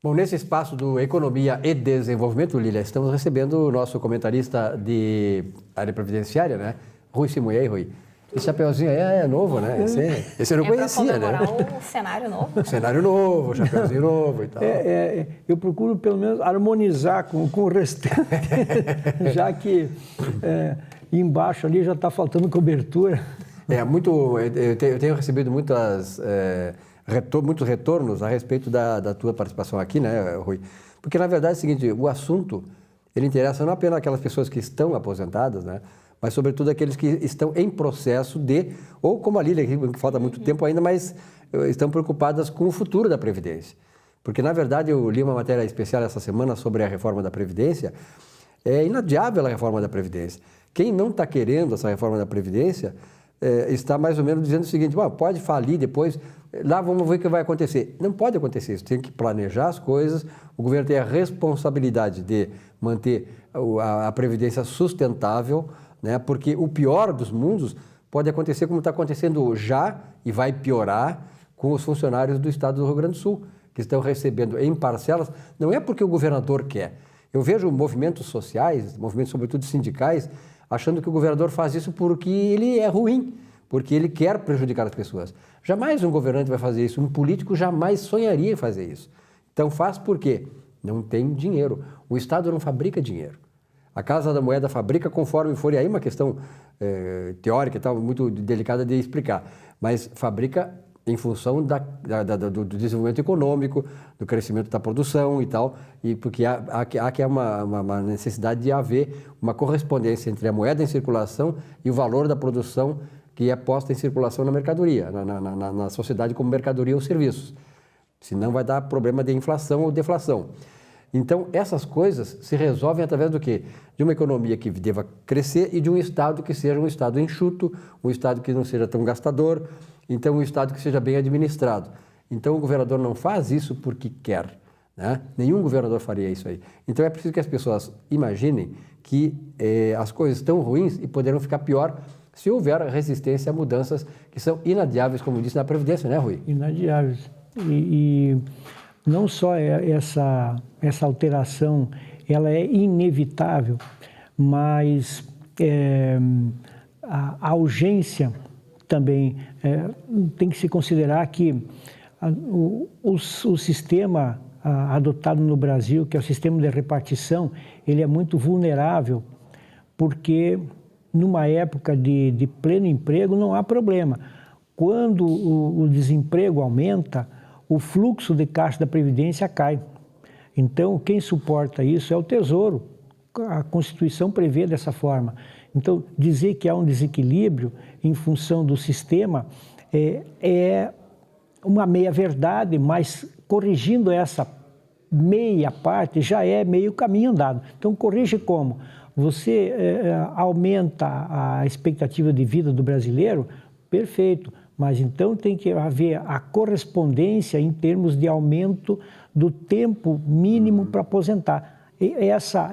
Bom, nesse espaço do Economia e Desenvolvimento, Lília, estamos recebendo o nosso comentarista de área previdenciária, né? Rui Simonyi. E aí, Rui? Esse chapeuzinho aí é novo, né? Esse eu não conhecia, né? É para comemorar o cenário novo. O cenário novo, chapeuzinho novo e tal. Eu procuro, pelo menos, harmonizar com o restante, já que embaixo ali já está faltando cobertura. Eu tenho recebido muitos retornos a respeito da tua participação aqui, né, Rui? Porque, na verdade, é o seguinte, o assunto, ele interessa não apenas aquelas pessoas que estão aposentadas, né? Mas, sobretudo, aqueles que estão em processo ou como a Lília, que falta muito tempo ainda, mas estão preocupadas com o futuro da Previdência. Porque, na verdade, eu li uma matéria especial essa semana sobre a reforma da Previdência. É inadiável a reforma da Previdência. Quem não está querendo essa reforma da Previdência está mais ou menos dizendo o seguinte, pode falir depois, lá vamos ver o que vai acontecer. Não pode acontecer isso, tem que planejar as coisas, o governo tem a responsabilidade de manter a Previdência sustentável, né? Porque o pior dos mundos pode acontecer como está acontecendo já e vai piorar com os funcionários do estado do Rio Grande do Sul, que estão recebendo em parcelas, não é porque o governador quer. Eu vejo movimentos sociais, movimentos sobretudo sindicais, achando que o governador faz isso porque ele é ruim, porque ele quer prejudicar as pessoas. Jamais um governante vai fazer isso, um político jamais sonharia em fazer isso. Então faz por quê? Não tem dinheiro. O Estado não fabrica dinheiro. A Casa da Moeda fabrica conforme for, e aí uma questão teórica e tal, muito delicada de explicar, mas fabrica em função do desenvolvimento econômico, do crescimento da produção e tal, e porque há uma necessidade de haver uma correspondência entre a moeda em circulação e o valor da produção que é posta em circulação na mercadoria, na sociedade como mercadoria ou serviços. Senão vai dar problema de inflação ou deflação. Então, essas coisas se resolvem através do quê? De uma economia que deva crescer e de um Estado que seja um Estado enxuto, um Estado que não seja tão gastador, então um Estado que seja bem administrado. Então, o governador não faz isso porque quer, né? Nenhum governador faria isso aí. Então, é preciso que as pessoas imaginem que as coisas estão ruins e poderão ficar pior se houver resistência a mudanças que são inadiáveis, como disse na Previdência, né, Rui? Inadiáveis. E não só essa alteração, ela é inevitável, mas a urgência também tem que se considerar que o sistema adotado no Brasil, que é o sistema de repartição, ele é muito vulnerável, porque numa época de pleno emprego não há problema. Quando o desemprego aumenta, o fluxo de caixa da Previdência cai. Então, quem suporta isso é o Tesouro. A Constituição prevê dessa forma. Então, dizer que há um desequilíbrio em função do sistema é uma meia-verdade, mas corrigindo essa meia parte já é meio caminho andado. Então, corrige como? Você aumenta a expectativa de vida do brasileiro? Perfeito. Mas então tem que haver a correspondência em termos de aumento do tempo mínimo para aposentar. Essa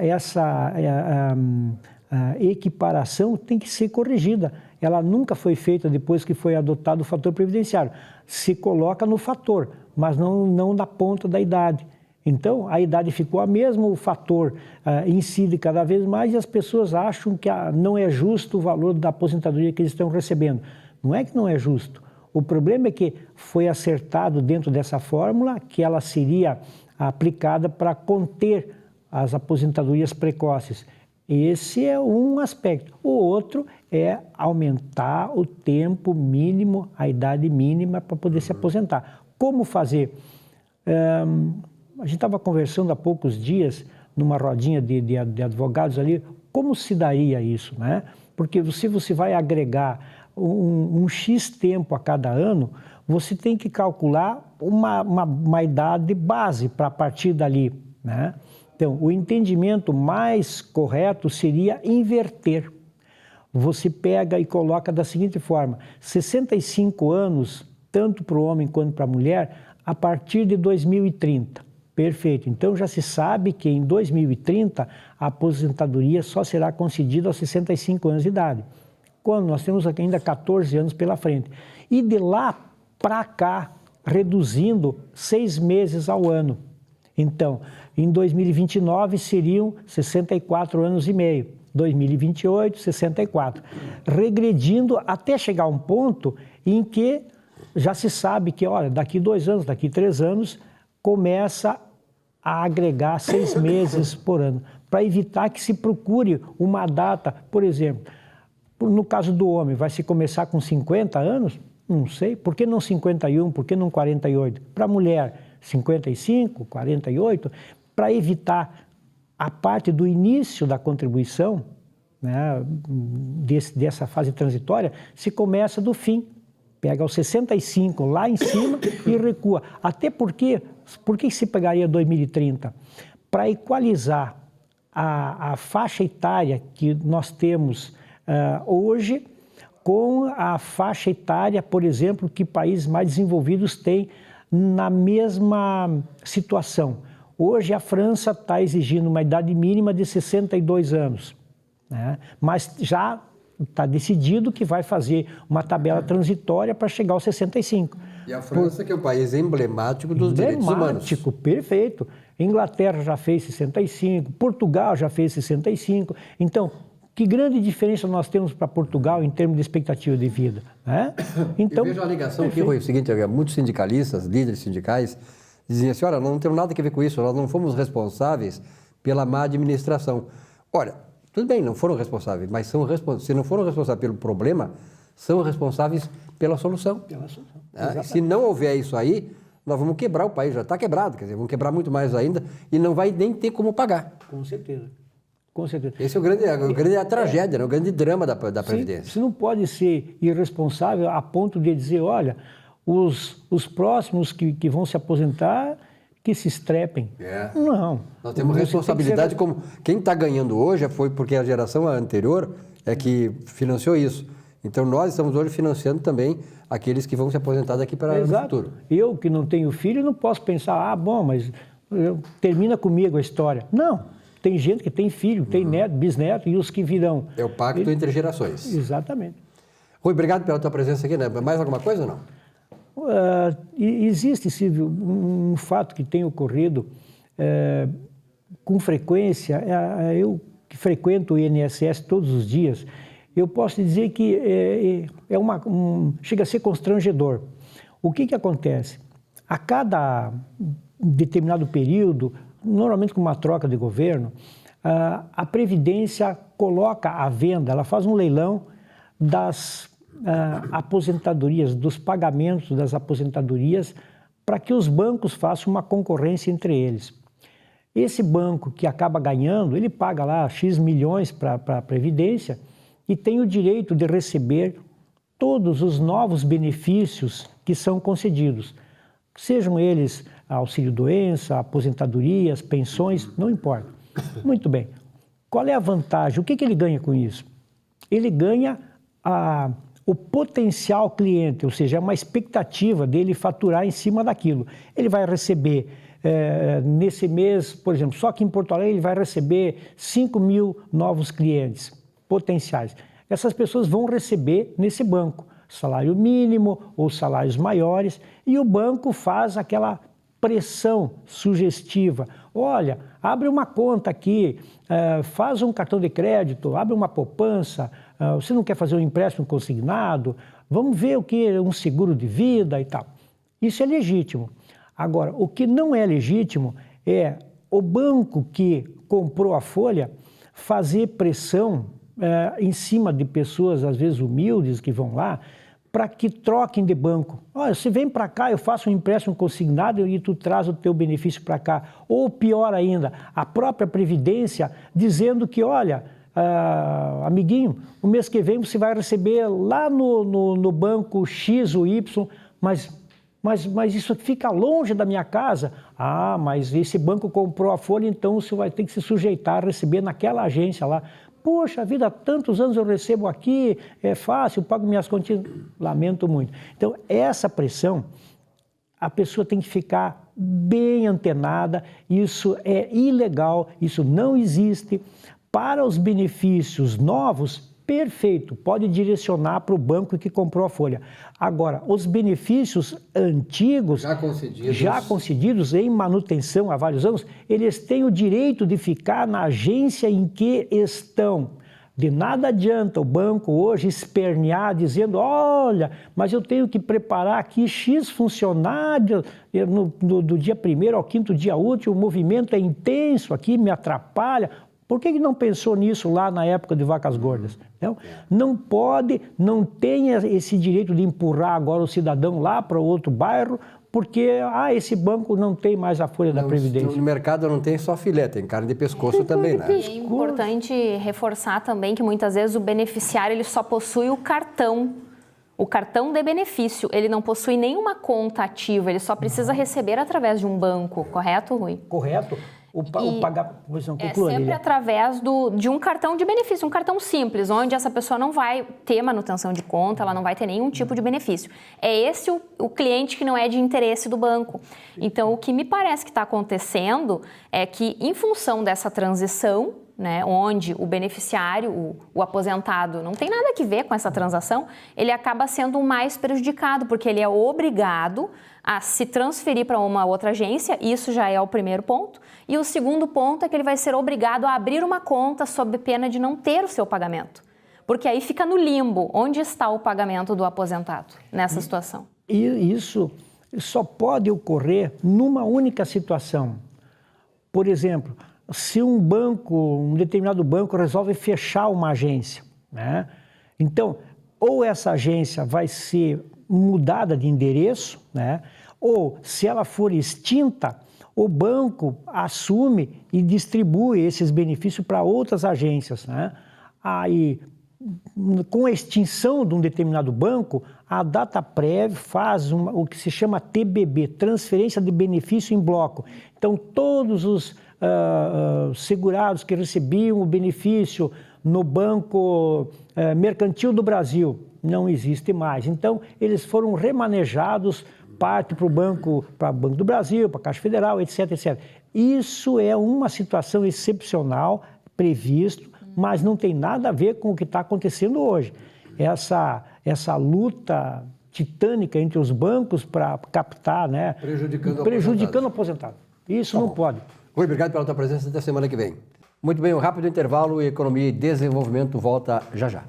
equiparação tem que ser corrigida. Ela nunca foi feita depois que foi adotado o fator previdenciário. Se coloca no fator, mas não na ponta da idade. Então, a idade ficou a mesma, o fator incide cada vez mais e as pessoas acham que não é justo o valor da aposentadoria que eles estão recebendo. Não é que não é justo. O problema é que foi acertado dentro dessa fórmula que ela seria aplicada para conter as aposentadorias precoces. Esse é um aspecto. O outro é aumentar o tempo mínimo, a idade mínima para poder se aposentar. Como fazer? A gente estava conversando há poucos dias, numa rodinha de advogados ali, como se daria isso, né? Porque se você vai agregar um X tempo a cada ano, você tem que calcular uma idade base para partir dali, né? Então, o entendimento mais correto seria inverter. Você pega e coloca da seguinte forma: 65 anos, tanto para o homem quanto para a mulher, a partir de 2030. Perfeito. Então, já se sabe que em 2030 a aposentadoria só será concedida aos 65 anos de idade, quando nós temos ainda 14 anos pela frente. E de lá para cá, reduzindo 6 meses ao ano. Então, em 2029 seriam 64 anos e meio, 2028, 64, regredindo até chegar a um ponto em que já se sabe que, olha, daqui 2 anos, daqui 3 anos, começa a agregar 6 meses por ano, para evitar que se procure uma data, por exemplo, no caso do homem, vai se começar com 50 anos? Não sei. Por que não 51? Por que não 48? Para a mulher, 55, 48, para evitar a parte do início da contribuição, né, dessa fase transitória, se começa do fim. Pega os 65 lá em cima e recua. Até porque, por que se pegaria 2030? Para equalizar a faixa etária que nós temos hoje com a faixa etária, por exemplo, que países mais desenvolvidos têm na mesma situação. Hoje a França está exigindo uma idade mínima de 62 anos, né? Mas já está decidido que vai fazer uma tabela transitória para chegar aos 65. E a França, que é um país emblemático dos direitos humanos. Emblemático, perfeito. Inglaterra já fez 65, Portugal já fez 65. Então, que grande diferença nós temos para Portugal em termos de expectativa de vida, né? Então, eu vejo a ligação aqui, Rui, o seguinte, muitos sindicalistas, líderes sindicais, diziam assim, olha, nós não temos nada a ver com isso, nós não fomos responsáveis pela má administração. Olha, tudo bem, não foram responsáveis, mas se não foram responsáveis pelo problema, são responsáveis pela solução. Pela solução. Se não houver isso aí, nós vamos quebrar o país, já está quebrado, quer dizer, vamos quebrar muito mais ainda e não vai nem ter como pagar. Com certeza. Com certeza. Esse é a tragédia, né? O grande drama da Previdência. Você não pode ser irresponsável a ponto de dizer, olha, os próximos que vão se aposentar, que se estrepem. Não. Nós temos responsabilidade como... Quem está ganhando hoje foi porque a geração anterior é que financiou isso. Então, nós estamos hoje financiando também aqueles que vão se aposentar daqui para o futuro. Eu, que não tenho filho, não posso pensar, bom, mas termina comigo a história. Não. Tem gente que tem filho, tem neto, bisneto e os que virão. É o pacto entre gerações. Exatamente. Rui, obrigado pela tua presença aqui, né? Mais alguma coisa ou não? Existe, Silvio, um fato que tem ocorrido com frequência. Eu que frequento o INSS todos os dias, eu posso dizer que chega a ser constrangedor. O que acontece? A cada determinado período, normalmente com uma troca de governo, a Previdência coloca à venda, ela faz um leilão das aposentadorias, dos pagamentos das aposentadorias, para que os bancos façam uma concorrência entre eles. Esse banco que acaba ganhando, ele paga lá X milhões para a Previdência e tem o direito de receber todos os novos benefícios que são concedidos, sejam eles auxílio-doença, aposentadorias, pensões, não importa. Muito bem. Qual é a vantagem? O que ele ganha com isso? Ele ganha o potencial cliente, ou seja, uma expectativa dele faturar em cima daquilo. Ele vai receber, nesse mês, por exemplo, só que em Porto Alegre ele vai receber 5 mil novos clientes potenciais. Essas pessoas vão receber nesse banco salário mínimo ou salários maiores e o banco faz aquela pressão sugestiva. Olha, abre uma conta aqui, faz um cartão de crédito, abre uma poupança, você não quer fazer um empréstimo consignado, vamos ver o que é um seguro de vida e tal. Isso é legítimo. Agora, o que não é legítimo é o banco que comprou a folha fazer pressão em cima de pessoas, às vezes humildes, que vão lá, para que troquem de banco. Olha, você vem para cá, eu faço um empréstimo consignado e tu traz o teu benefício para cá. Ou pior ainda, a própria Previdência dizendo que, olha, amiguinho, o mês que vem você vai receber lá no banco X ou Y, mas isso fica longe da minha casa. Ah, mas esse banco comprou a folha, então você vai ter que se sujeitar a receber naquela agência lá. Poxa vida, há tantos anos eu recebo aqui, é fácil, eu pago minhas continhas. Lamento muito. Então, essa pressão, a pessoa tem que ficar bem antenada, isso é ilegal, isso não existe. Para os benefícios novos, perfeito, pode direcionar para o banco que comprou a folha. Agora, os benefícios antigos, já concedidos em manutenção há vários anos, eles têm o direito de ficar na agência em que estão. De nada adianta o banco hoje espernear dizendo, olha, mas eu tenho que preparar aqui X funcionários do dia 1º ao 5º dia útil, o movimento é intenso aqui, me atrapalha. Por que não pensou nisso lá na época de vacas gordas? Não pode, não tem esse direito de empurrar agora o cidadão lá para outro bairro, porque esse banco não tem mais a folha da Previdência. No mercado não tem só filé, tem carne de pescoço também, né? É importante reforçar também que muitas vezes o beneficiário ele só possui o cartão de benefício, ele não possui nenhuma conta ativa, ele só precisa receber através de um banco, correto, Rui? Correto. Sempre através de um cartão de benefício, um cartão simples, onde essa pessoa não vai ter manutenção de conta, ela não vai ter nenhum tipo de benefício. É esse o cliente que não é de interesse do banco. Então, o que me parece que está acontecendo é que, em função dessa transição, né, onde o beneficiário, o aposentado, não tem nada a ver com essa transação, ele acaba sendo o mais prejudicado, porque ele é obrigado a se transferir para uma outra agência, isso já é o primeiro ponto. E o segundo ponto é que ele vai ser obrigado a abrir uma conta sob pena de não ter o seu pagamento. Porque aí fica no limbo, onde está o pagamento do aposentado nessa situação? E isso só pode ocorrer numa única situação. Por exemplo, se um determinado banco resolve fechar uma agência, né? Então, ou essa agência vai ser mudada de endereço, né? Ou se ela for extinta, o banco assume e distribui esses benefícios para outras agências, né? Aí, com a extinção de um determinado banco, a Dataprev faz o que se chama TBB, Transferência de Benefício em Bloco. Então, todos os segurados que recebiam o benefício no Banco Mercantil do Brasil não existe mais. Então, eles foram remanejados, parte para o Banco do Brasil, para a Caixa Federal, etc, etc. Isso é uma situação excepcional, previsto, mas não tem nada a ver com o que está acontecendo hoje. Essa luta titânica entre os bancos para captar, né? Prejudicando o aposentado. Isso não pode. Rui, obrigado pela tua presença até semana que vem. Muito bem, um rápido intervalo e Economia e Desenvolvimento volta já já.